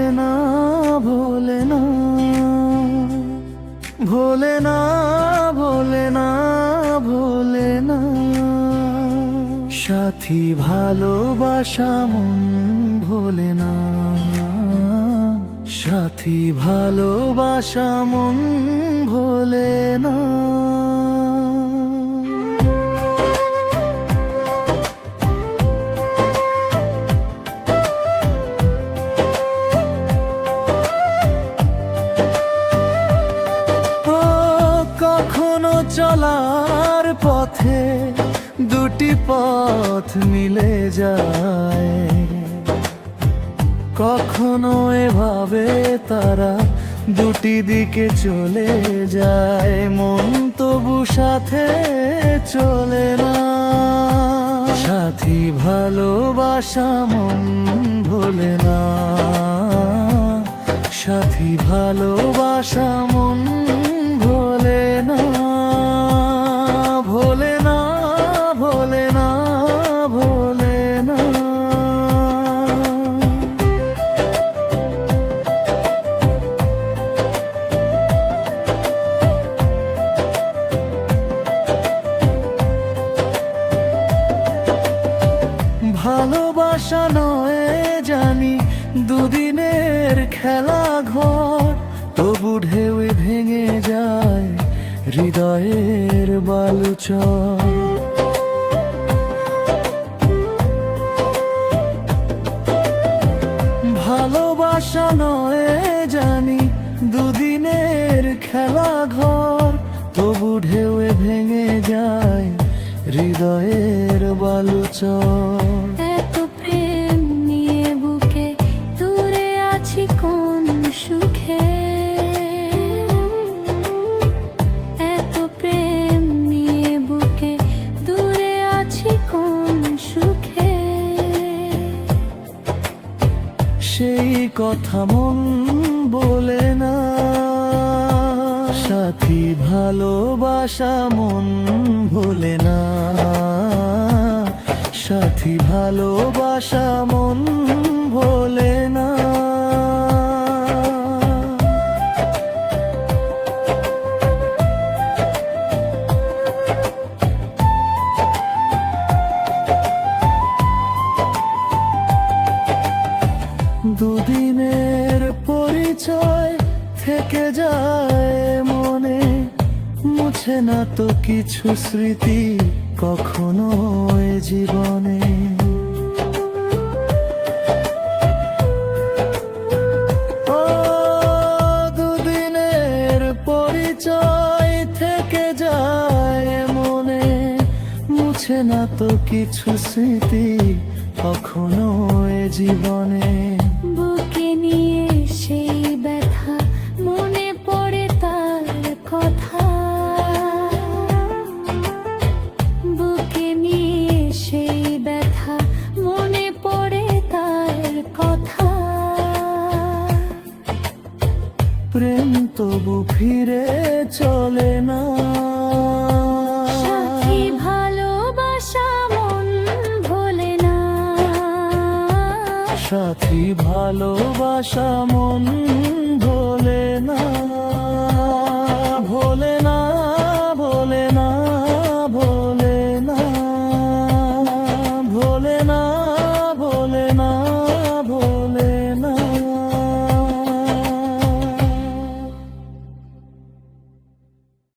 ভোলে না, ভোলে না, ভোলে না, ভোলে না, ভোলে না। সাথী ভালোবাসা মন ভোলে না, সাথী ভালোবাসা মন ভোলে না। কখনো চলার পথে দুটি পথ মিলে যায়, কখনো এভাবে তারা দুটি দিকে চলে যায়, মন তবু সাথে চলে না। সাথী ভালোবাসা মন ভোলে না, সাথী ভালোবাসা মন ভোলে না, ভোলে না, ভোলে না, ভোলে না। ভালোবাসা নয় জানি দুদিনের খেলা ঘর, তবু ঢেউ ভেঙে যায় হৃদয়ের বালুচর। ভালোবাসা নয় জানি দুদিনের খেলা ঘর, তবু ঢেউ ভেঙে যায় হৃদয়ের বালুচর। এত প্রেম নিয়ে বুকে দূরে আছি কোন সুখে, এত প্রেম নিয়ে বুকে দূরে আছি কোন সুখে। সেই কথা মন বলে না, সাথী ভালোবাসা মন ভোলে না, সাথী ভালোবাসা মন ভোলে না। দুদিনের পরিচয় থেকে যায় মনে, মুছে না তো কিছু স্মৃতি কখনো এ জীবনে। ও দুদিনের পরিচয় থেকে যায় মনে, মুছে না তো কিছু স্মৃতি কখনো এ জীবনে। বুকে নিয়ে সেই ব্যথা মনে পড়ে তার কথা, বুকে নিয়ে সেই ব্যথা মনে পড়ে তার কথা। প্রেম তবু ফিরে চলে না, সাথী ভালোবাসা মন ভোলে না, সাথী ভালোবাসা মন